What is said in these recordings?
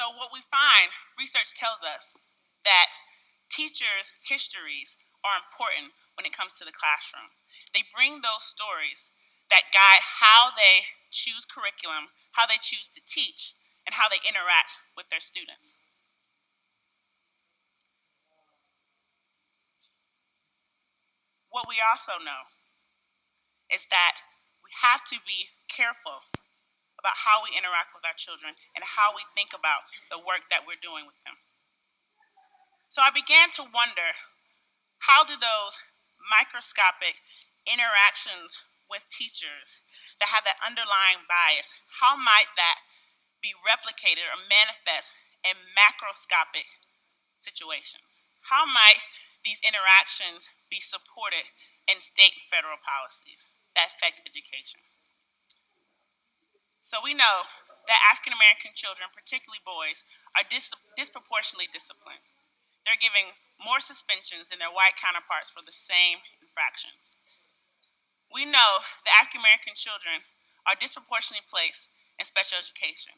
So what we find, research tells us that teachers' histories are important when it comes to the classroom. They bring those stories that guide how they choose curriculum, how they choose to teach, and how they interact with their students. What we also know is that we have to be careful about how we interact with our children and how we think about the work that we're doing with them. So I began to wonder, how do those microscopic interactions with teachers that have that underlying bias, how might that be replicated or manifest in macroscopic situations? How might these interactions be supported in state and federal policies that affect education? So we know that African American children, particularly boys, are disproportionately disciplined. They're giving more suspensions than their white counterparts for the same infractions. We know that African American children are disproportionately placed in special education.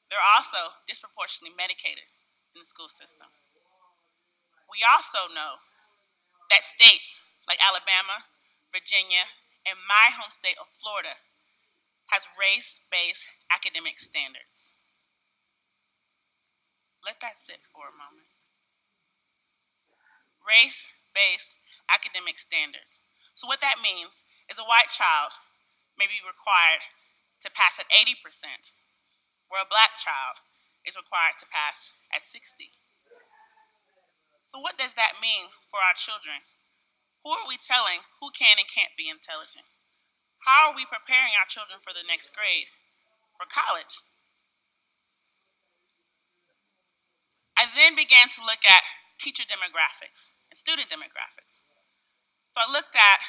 They're also disproportionately medicated in the school system. We also know that states like Alabama, Virginia, and my home state of Florida has race-based academic standards. Let that sit for a moment. Race-based academic standards. So what that means is a white child may be required to pass at 80%, where a black child is required to pass at 60. So what does that mean for our children? Who are we telling who can and can't be intelligent? How are we preparing our children for the next grade, for college? I then began to look at teacher demographics and student demographics. So I looked at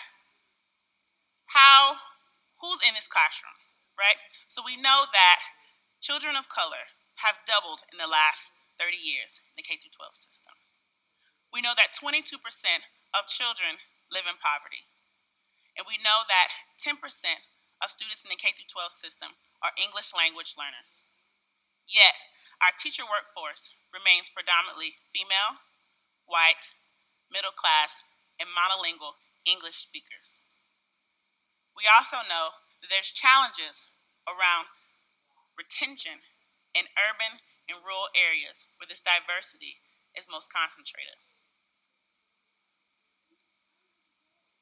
who's in this classroom, right? So we know that children of color have doubled in the last 30 years in the K-12 system. We know that 22% of children live in poverty. And we know that 10% of students in the K-12 system are English language learners. Yet, our teacher workforce remains predominantly female, white, middle class, and monolingual English speakers. We also know that there's challenges around retention in urban and rural areas where this diversity is most concentrated.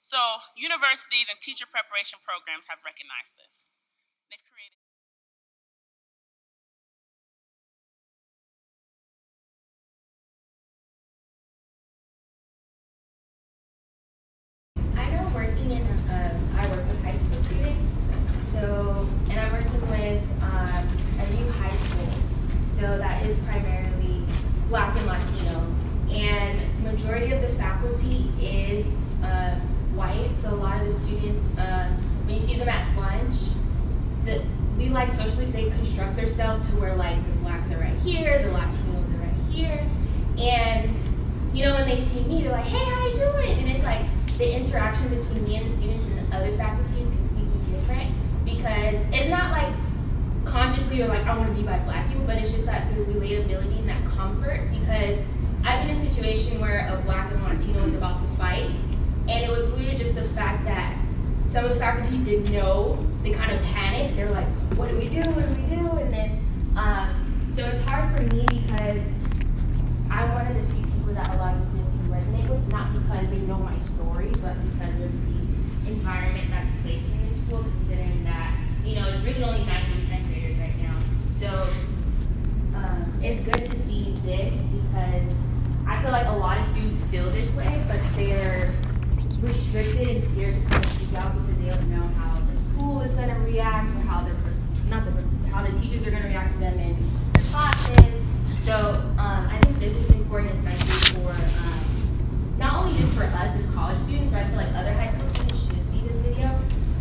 So, universities and teacher preparation programs have recognized this. They've created I work with high school students, and I'm working with a new high school, so that is primarily Black and Latino, and majority of the faculty is white, so a lot of the students, when you see them at lunch, we like socially, they construct themselves to where like the Blacks are right here, the Latinos are right here, and when they see me, they're like, hey, how you doing? And it's like, the interaction between me and the students and the other faculty is completely different, because it's not like consciously or like I want to be by Black people, but it's just that the relatability and that comfort, because I've been in a situation where a Black and Latino was about to fight, and it was literally just the fact that some of the faculty didn't know, they kind of panicked, they were like, what do we do, and then, so it's hard for me because I'm one of the few people that a lot of students can resonate with, not because they know my story, but because of the environment that's placed in your school, considering that, it's really only 9th and 10th graders right now. So it's good to see this, because I feel like a lot of students feel this way, but they're restricted and scared to kind of speak out because they don't know how the school is going to react, or how how the teachers are going to react to them in their classes. So I think this is important, especially for not only just for us as college students, but I feel like other high school students should see this video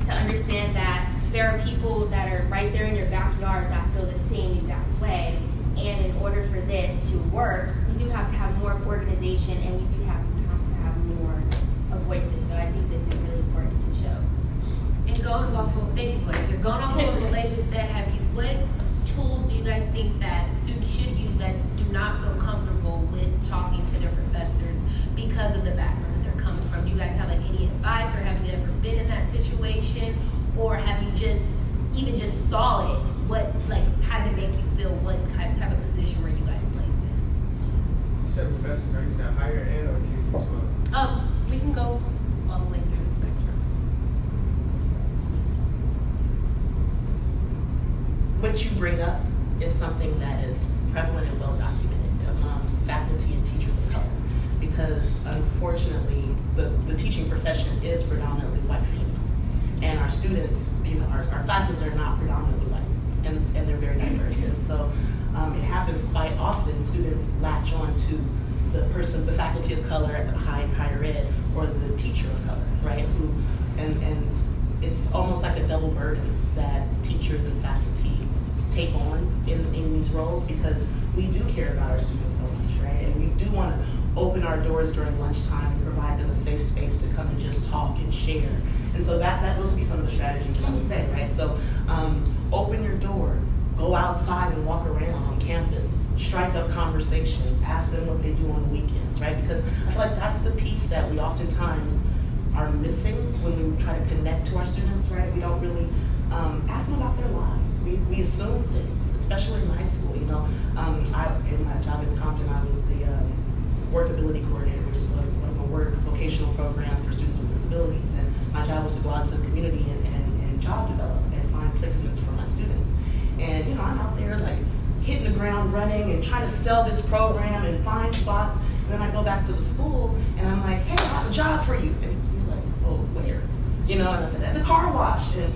to understand that there are people that are right there in your backyard that feel the same exact way. And in order for this to work, we do have to have more organization, and we do have to have more voices. So I think this is really important to show. And going off of, thank you, Glacier. Going off of what Glacier said, what tools do you guys think that students Is that higher ed or K-12? We can go all the way through the spectrum. What you bring up is something that is prevalent and well documented among faculty and teachers of color, because unfortunately the teaching profession is predominantly white female, and our students, our classes are not predominantly white, and they're very diverse, and so it happens quite often. Students latch on to the faculty of color at the higher ed, or the teacher of color, right? And it's almost like a double burden that teachers and faculty take on in these roles, because we do care about our students so much, right? And we do want to open our doors during lunchtime and provide them a safe space to come and just talk and share. And so those would be some of the strategies I would say, right? So open your door, go outside and walk around on campus, strike up conversations, ask them what they do on the weekends, right? Because I feel like that's the piece that we oftentimes are missing when we try to connect to our students, right? We don't really ask them about their lives. We assume things, especially in high school. In my job at Compton, I was the workability coordinator, which is a work vocational program for students with disabilities. And my job was to go out into the community and job develop and find placements for my students. And I'm out there like hitting the ground running and trying to sell this program and find spots. And then I go back to the school and I'm like, hey, I have a job for you. And you're like, oh, where? And I said, at the car wash. And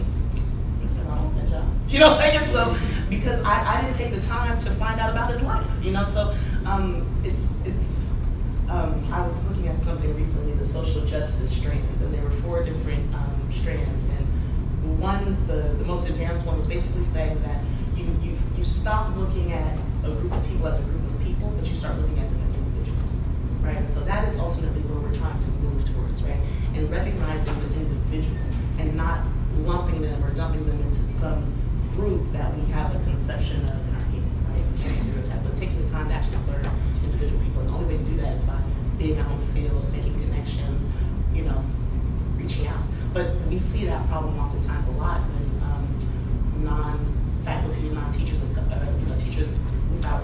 I said, I want that job. And so because I didn't take the time to find out about his life, so I was looking at something recently, the social justice strands, and there were 4 different strands, and the most advanced one was basically saying that you stop looking at a group of people as a group of people, but you start looking at them as individuals, right? And so that is ultimately where we're trying to move towards, right? And recognizing the individual and not lumping them or dumping them into some group that we have a conception of in our head, right? So we stereotype, but taking the time to actually learn individual people, and the only way to do that is by being out on the field, making connections, reaching out. But we see that problem oftentimes a lot when non-faculty and non-teachers of teachers without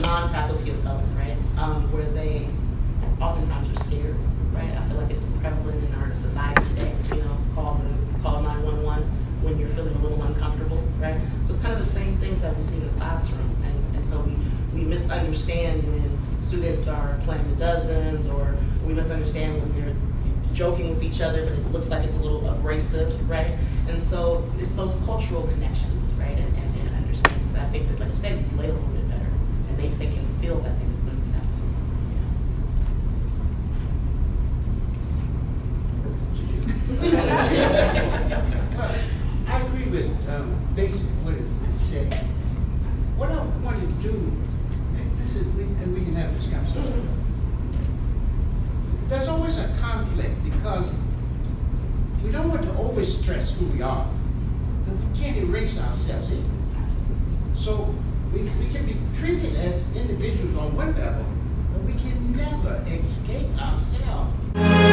non-faculty of color, right? Where they oftentimes are scared, right? I feel like it's prevalent in our society today. Call 911 when you're feeling a little uncomfortable, right? So it's kind of the same things that we see in the classroom, and so we misunderstand when students are playing the dozens, or we misunderstand when they're joking with each other, but it looks like it's a little abrasive, right? And so it's those cultural connections, right? And understanding. I think that, like you said, you relate a little bit better, and they can feel that, they can sense that. I agree with basically what it said. What I want to do, and we can have this conversation. There's always a conflict because we don't want to overstress who we are, but we can't erase ourselves either. So we can be treated as individuals on one level, but we can never escape ourselves.